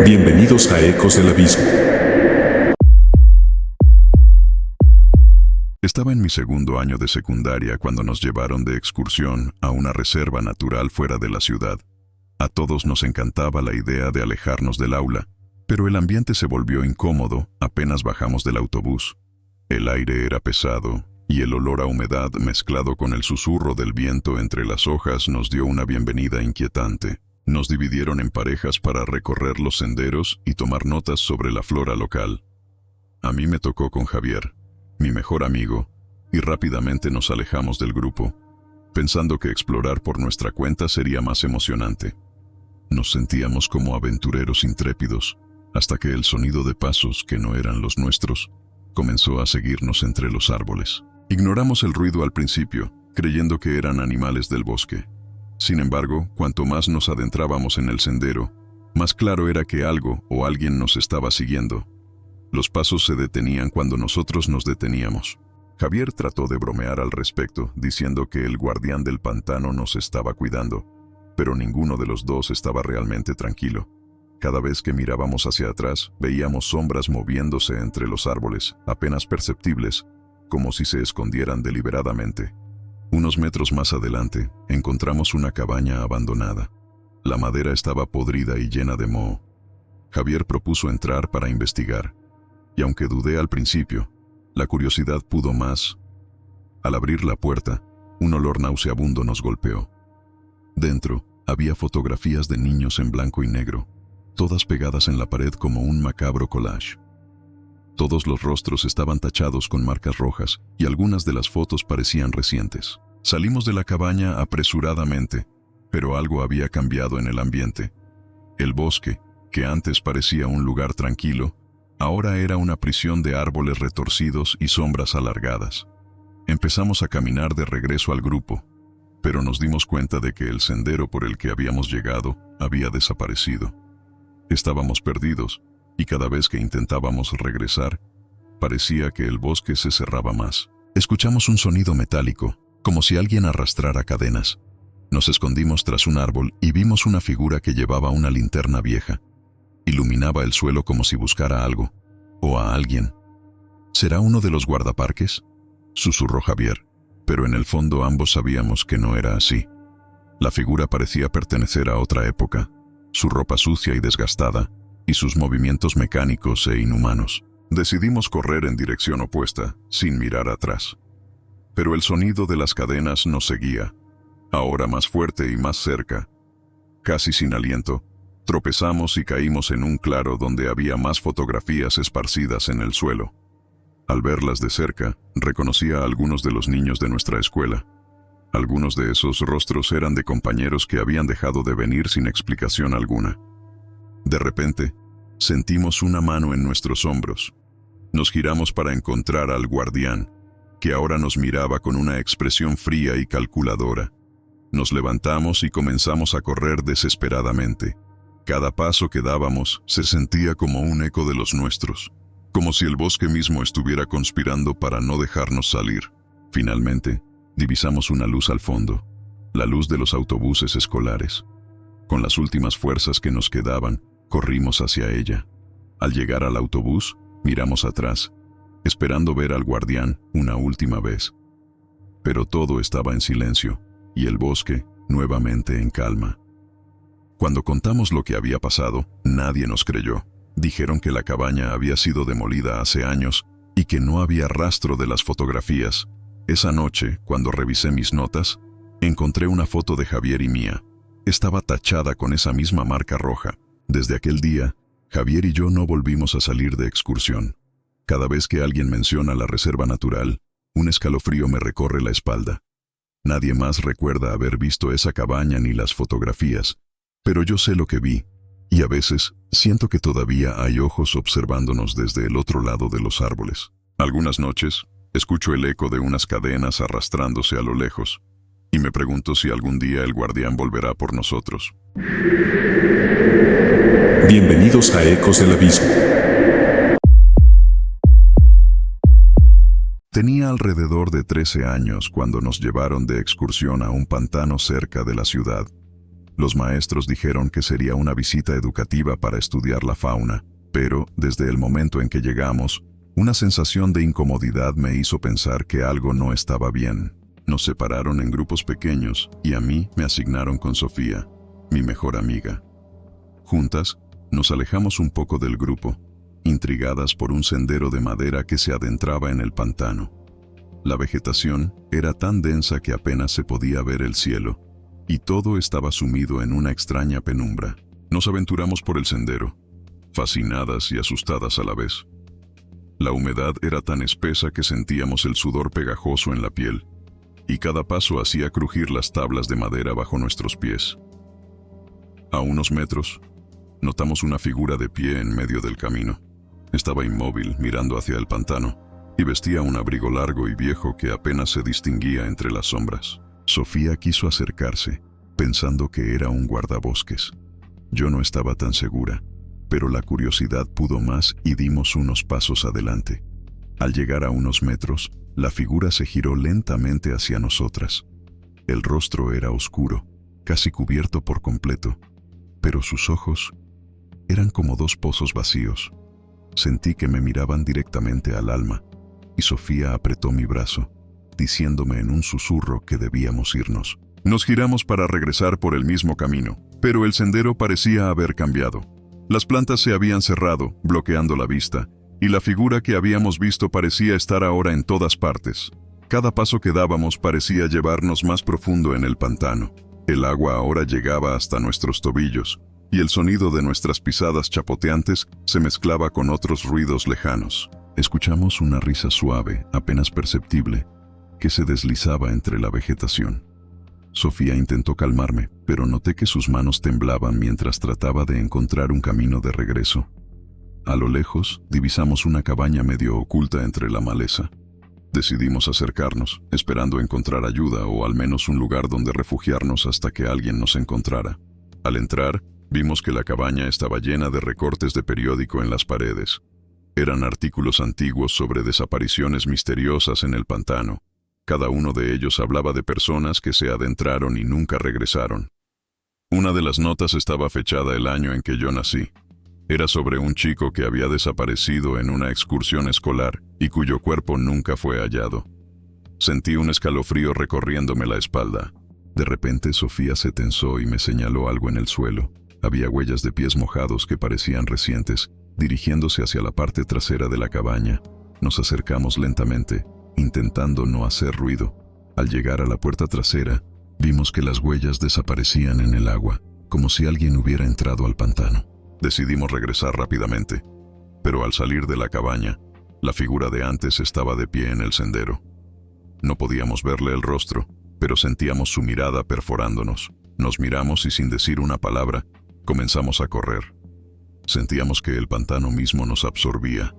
Bienvenidos a Ecos del Abismo. Estaba en mi segundo año de secundaria cuando nos llevaron de excursión a una reserva natural fuera de la ciudad. A todos nos encantaba la idea de alejarnos del aula, pero el ambiente se volvió incómodo apenas bajamos del autobús. El aire era pesado y el olor a humedad mezclado con el susurro del viento entre las hojas nos dio una bienvenida inquietante. Nos dividieron en parejas para recorrer los senderos y tomar notas sobre la flora local. A mí me tocó con Javier, mi mejor amigo, y rápidamente nos alejamos del grupo, pensando que explorar por nuestra cuenta sería más emocionante. Nos sentíamos como aventureros intrépidos, hasta que el sonido de pasos, que no eran los nuestros, comenzó a seguirnos entre los árboles. Ignoramos el ruido al principio, creyendo que eran animales del bosque. Sin embargo, cuanto más nos adentrábamos en el sendero, más claro era que algo o alguien nos estaba siguiendo. Los pasos se detenían cuando nosotros nos deteníamos. Javier trató de bromear al respecto, diciendo que el guardián del pantano nos estaba cuidando, pero ninguno de los dos estaba realmente tranquilo. Cada vez que mirábamos hacia atrás, veíamos sombras moviéndose entre los árboles, apenas perceptibles, como si se escondieran deliberadamente. Unos metros más adelante, encontramos una cabaña abandonada. La madera estaba podrida y llena de moho. Javier propuso entrar para investigar, y aunque dudé al principio, la curiosidad pudo más. Al abrir la puerta, un olor nauseabundo nos golpeó. Dentro, había fotografías de niños en blanco y negro, todas pegadas en la pared como un macabro collage. Todos los rostros estaban tachados con marcas rojas y algunas de las fotos parecían recientes. Salimos de la cabaña apresuradamente, pero algo había cambiado en el ambiente. El bosque, que antes parecía un lugar tranquilo, ahora era una prisión de árboles retorcidos y sombras alargadas. Empezamos a caminar de regreso al grupo, pero nos dimos cuenta de que el sendero por el que habíamos llegado había desaparecido. Estábamos perdidos, y cada vez que intentábamos regresar, parecía que el bosque se cerraba más. Escuchamos un sonido metálico, como si alguien arrastrara cadenas. Nos escondimos tras un árbol y vimos una figura que llevaba una linterna vieja. Iluminaba el suelo como si buscara algo, o a alguien. ¿Será uno de los guardaparques?, susurró Javier, pero en el fondo ambos sabíamos que no era así. La figura parecía pertenecer a otra época, su ropa sucia y desgastada, y sus movimientos mecánicos e inhumanos. Decidimos correr en dirección opuesta, sin mirar atrás. Pero el sonido de las cadenas nos seguía, ahora más fuerte y más cerca. Casi sin aliento, tropezamos y caímos en un claro donde había más fotografías esparcidas en el suelo. Al verlas de cerca, reconocí a algunos de los niños de nuestra escuela. Algunos de esos rostros eran de compañeros que habían dejado de venir sin explicación alguna. De repente, sentimos una mano en nuestros hombros. Nos giramos para encontrar al guardián, que ahora nos miraba con una expresión fría y calculadora. Nos levantamos y comenzamos a correr desesperadamente. Cada paso que dábamos se sentía como un eco de los nuestros, como si el bosque mismo estuviera conspirando para no dejarnos salir. Finalmente, divisamos una luz al fondo, la luz de los autobuses escolares. Con las últimas fuerzas que nos quedaban, corrimos hacia ella. Al llegar al autobús, miramos atrás, esperando ver al guardián una última vez. Pero todo estaba en silencio, y el bosque, nuevamente en calma. Cuando contamos lo que había pasado, nadie nos creyó. Dijeron que la cabaña había sido demolida hace años y que no había rastro de las fotografías. Esa noche, cuando revisé mis notas, encontré una foto de Javier y mía. Estaba tachada con esa misma marca roja. Desde aquel día, Javier y yo no volvimos a salir de excursión. Cada vez que alguien menciona la reserva natural, un escalofrío me recorre la espalda. Nadie más recuerda haber visto esa cabaña ni las fotografías, pero yo sé lo que vi, y a veces siento que todavía hay ojos observándonos desde el otro lado de los árboles. Algunas noches, escucho el eco de unas cadenas arrastrándose a lo lejos, y me pregunto si algún día el guardián volverá por nosotros. Bienvenidos a Ecos del Abismo. Tenía alrededor de 13 años cuando nos llevaron de excursión a un pantano cerca de la ciudad. Los maestros dijeron que sería una visita educativa para estudiar la fauna, pero, desde el momento en que llegamos, una sensación de incomodidad me hizo pensar que algo no estaba bien. Nos separaron en grupos pequeños y a mí me asignaron con Sofía, mi mejor amiga. Juntas, nos alejamos un poco del grupo, intrigadas por un sendero de madera que se adentraba en el pantano. La vegetación era tan densa que apenas se podía ver el cielo, y todo estaba sumido en una extraña penumbra. Nos aventuramos por el sendero, fascinadas y asustadas a la vez. La humedad era tan espesa que sentíamos el sudor pegajoso en la piel, y cada paso hacía crujir las tablas de madera bajo nuestros pies. A unos metros, notamos una figura de pie en medio del camino. Estaba inmóvil, mirando hacia el pantano, y vestía un abrigo largo y viejo que apenas se distinguía entre las sombras. Sofía quiso acercarse, pensando que era un guardabosques. Yo no estaba tan segura, pero la curiosidad pudo más y dimos unos pasos adelante. Al llegar a unos metros, la figura se giró lentamente hacia nosotras. El rostro era oscuro, casi cubierto por completo, pero sus ojos eran como dos pozos vacíos. Sentí que me miraban directamente al alma, y Sofía apretó mi brazo, diciéndome en un susurro que debíamos irnos. Nos giramos para regresar por el mismo camino, pero el sendero parecía haber cambiado. Las plantas se habían cerrado, bloqueando la vista, y la figura que habíamos visto parecía estar ahora en todas partes. Cada paso que dábamos parecía llevarnos más profundo en el pantano. El agua ahora llegaba hasta nuestros tobillos, y el sonido de nuestras pisadas chapoteantes se mezclaba con otros ruidos lejanos. Escuchamos una risa suave, apenas perceptible, que se deslizaba entre la vegetación. Sofía intentó calmarme, pero noté que sus manos temblaban mientras trataba de encontrar un camino de regreso. A lo lejos, divisamos una cabaña medio oculta entre la maleza. Decidimos acercarnos, esperando encontrar ayuda o al menos un lugar donde refugiarnos hasta que alguien nos encontrara. Al entrar, vimos que la cabaña estaba llena de recortes de periódico en las paredes. Eran artículos antiguos sobre desapariciones misteriosas en el pantano. Cada uno de ellos hablaba de personas que se adentraron y nunca regresaron. Una de las notas estaba fechada el año en que yo nací. Era sobre un chico que había desaparecido en una excursión escolar y cuyo cuerpo nunca fue hallado. Sentí un escalofrío recorriéndome la espalda. De repente Sofía se tensó y me señaló algo en el suelo. Había huellas de pies mojados que parecían recientes, dirigiéndose hacia la parte trasera de la cabaña. Nos acercamos lentamente, intentando no hacer ruido. Al llegar a la puerta trasera, vimos que las huellas desaparecían en el agua, como si alguien hubiera entrado al pantano. Decidimos regresar rápidamente, pero al salir de la cabaña, la figura de antes estaba de pie en el sendero. No podíamos verle el rostro, pero sentíamos su mirada perforándonos. Nos miramos y sin decir una palabra, comenzamos a correr. Sentíamos que el pantano mismo nos absorbía,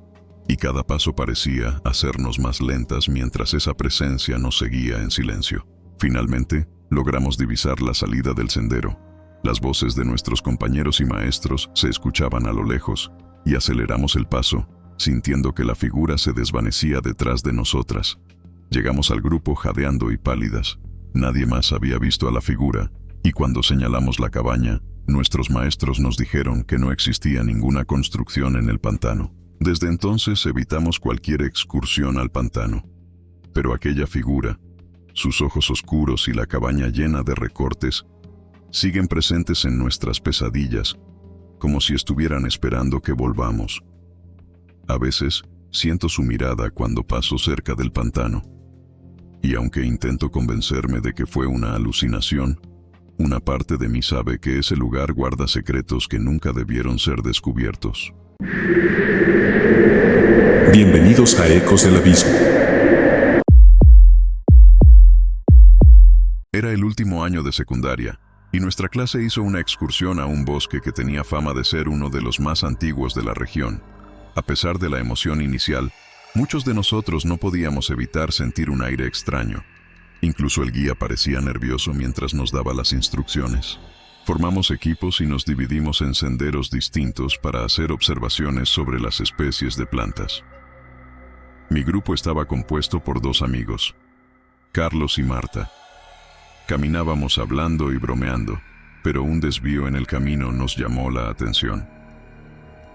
y cada paso parecía hacernos más lentas mientras esa presencia nos seguía en silencio. Finalmente, logramos divisar la salida del sendero. Las voces de nuestros compañeros y maestros se escuchaban a lo lejos, y aceleramos el paso, sintiendo que la figura se desvanecía detrás de nosotras. Llegamos al grupo jadeando y pálidas. Nadie más había visto a la figura, y cuando señalamos la cabaña, nuestros maestros nos dijeron que no existía ninguna construcción en el pantano. Desde entonces evitamos cualquier excursión al pantano. Pero aquella figura, sus ojos oscuros y la cabaña llena de recortes, siguen presentes en nuestras pesadillas, como si estuvieran esperando que volvamos. A veces, siento su mirada cuando paso cerca del pantano. Y aunque intento convencerme de que fue una alucinación, una parte de mí sabe que ese lugar guarda secretos que nunca debieron ser descubiertos. Bienvenidos a Ecos del Abismo. Era el último año de secundaria, y nuestra clase hizo una excursión a un bosque que tenía fama de ser uno de los más antiguos de la región. A pesar de la emoción inicial, muchos de nosotros no podíamos evitar sentir un aire extraño. Incluso el guía parecía nervioso mientras nos daba las instrucciones. Formamos equipos y nos dividimos en senderos distintos para hacer observaciones sobre las especies de plantas. Mi grupo estaba compuesto por 2 amigos, Carlos y Marta. Caminábamos hablando y bromeando, pero un desvío en el camino nos llamó la atención.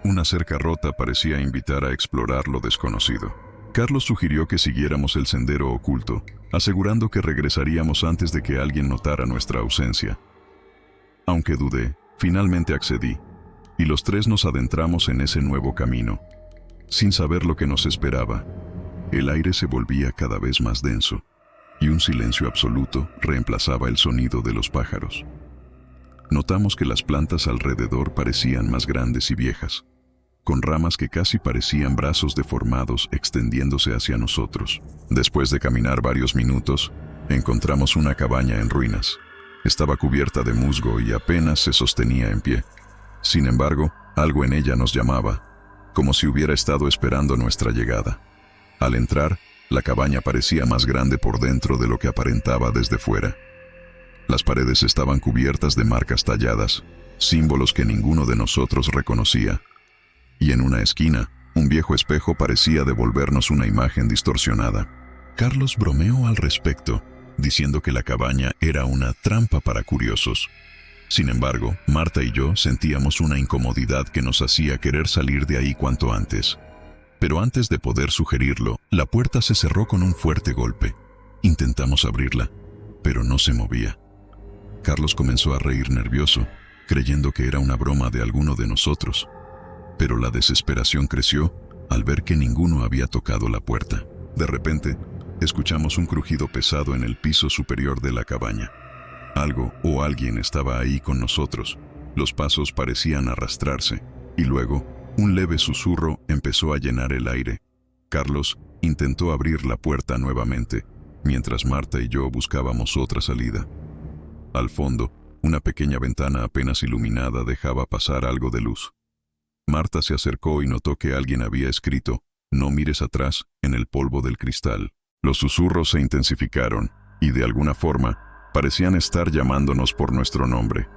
Una cerca rota parecía invitar a explorar lo desconocido. Carlos sugirió que siguiéramos el sendero oculto, asegurando que regresaríamos antes de que alguien notara nuestra ausencia. Aunque dudé, finalmente accedí, y los tres nos adentramos en ese nuevo camino. Sin saber lo que nos esperaba, el aire se volvía cada vez más denso, y un silencio absoluto reemplazaba el sonido de los pájaros. Notamos que las plantas alrededor parecían más grandes y viejas, con ramas que casi parecían brazos deformados extendiéndose hacia nosotros. Después de caminar varios minutos, encontramos una cabaña en ruinas. Estaba cubierta de musgo y apenas se sostenía en pie. Sin embargo, algo en ella nos llamaba, como si hubiera estado esperando nuestra llegada. Al entrar, la cabaña parecía más grande por dentro de lo que aparentaba desde fuera. Las paredes estaban cubiertas de marcas talladas, símbolos que ninguno de nosotros reconocía. Y en una esquina, un viejo espejo parecía devolvernos una imagen distorsionada. Carlos bromeó al respecto, diciendo que la cabaña era una trampa para curiosos. Sin embargo, Marta y yo sentíamos una incomodidad que nos hacía querer salir de ahí cuanto antes. Pero antes de poder sugerirlo, la puerta se cerró con un fuerte golpe. Intentamos abrirla, pero no se movía. Carlos comenzó a reír nervioso, creyendo que era una broma de alguno de nosotros. Pero la desesperación creció al ver que ninguno había tocado la puerta. De repente, escuchamos un crujido pesado en el piso superior de la cabaña. Algo o alguien estaba ahí con nosotros. Los pasos parecían arrastrarse, y luego, un leve susurro empezó a llenar el aire. Carlos intentó abrir la puerta nuevamente, mientras Marta y yo buscábamos otra salida. Al fondo, una pequeña ventana apenas iluminada dejaba pasar algo de luz. Marta se acercó y notó que alguien había escrito, «No mires atrás», en el polvo del cristal. Los susurros se intensificaron, y de alguna forma, parecían estar llamándonos por nuestro nombre.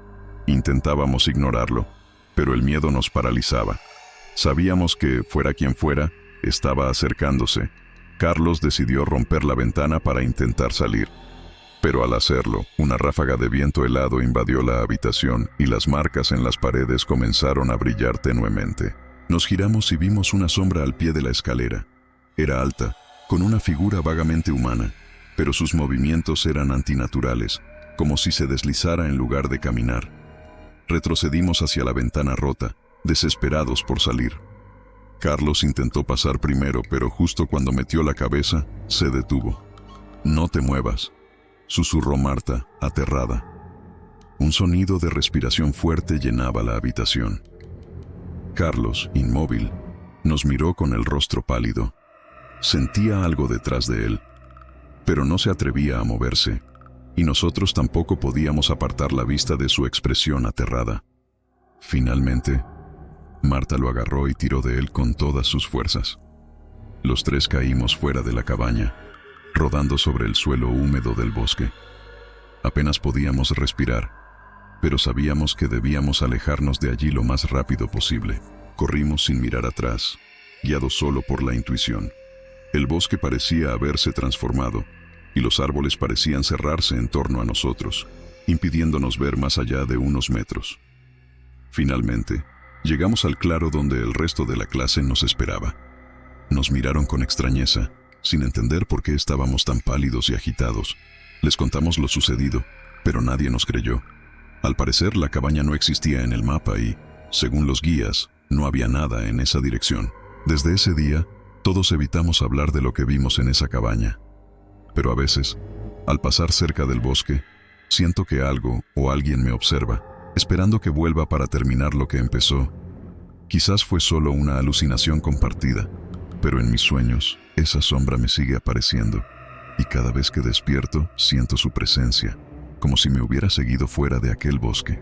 Intentábamos ignorarlo, pero el miedo nos paralizaba. Sabíamos que, fuera quien fuera, estaba acercándose. Carlos decidió romper la ventana para intentar salir. Pero al hacerlo, una ráfaga de viento helado invadió la habitación y las marcas en las paredes comenzaron a brillar tenuemente. Nos giramos y vimos una sombra al pie de la escalera. Era alta, con una figura vagamente humana, pero sus movimientos eran antinaturales, como si se deslizara en lugar de caminar. Retrocedimos hacia la ventana rota, desesperados por salir. Carlos intentó pasar primero, pero justo cuando metió la cabeza, se detuvo. «No te muevas», susurró Marta, aterrada. Un sonido de respiración fuerte llenaba la habitación. Carlos, inmóvil, nos miró con el rostro pálido. Sentía algo detrás de él, pero no se atrevía a moverse, y nosotros tampoco podíamos apartar la vista de su expresión aterrada. Finalmente, Marta lo agarró y tiró de él con todas sus fuerzas. Los tres caímos fuera de la cabaña, rodando sobre el suelo húmedo del bosque. Apenas podíamos respirar, pero sabíamos que debíamos alejarnos de allí lo más rápido posible. Corrimos sin mirar atrás, guiados solo por la intuición. El bosque parecía haberse transformado, y los árboles parecían cerrarse en torno a nosotros, impidiéndonos ver más allá de unos metros. Finalmente, llegamos al claro donde el resto de la clase nos esperaba. Nos miraron con extrañeza, sin entender por qué estábamos tan pálidos y agitados. Les contamos lo sucedido, pero nadie nos creyó. Al parecer, la cabaña no existía en el mapa y, según los guías, no había nada en esa dirección. Desde ese día, todos evitamos hablar de lo que vimos en esa cabaña. Pero a veces, al pasar cerca del bosque, siento que algo o alguien me observa, esperando que vuelva para terminar lo que empezó. Quizás fue solo una alucinación compartida, pero en mis sueños, esa sombra me sigue apareciendo, y cada vez que despierto, siento su presencia, como si me hubiera seguido fuera de aquel bosque.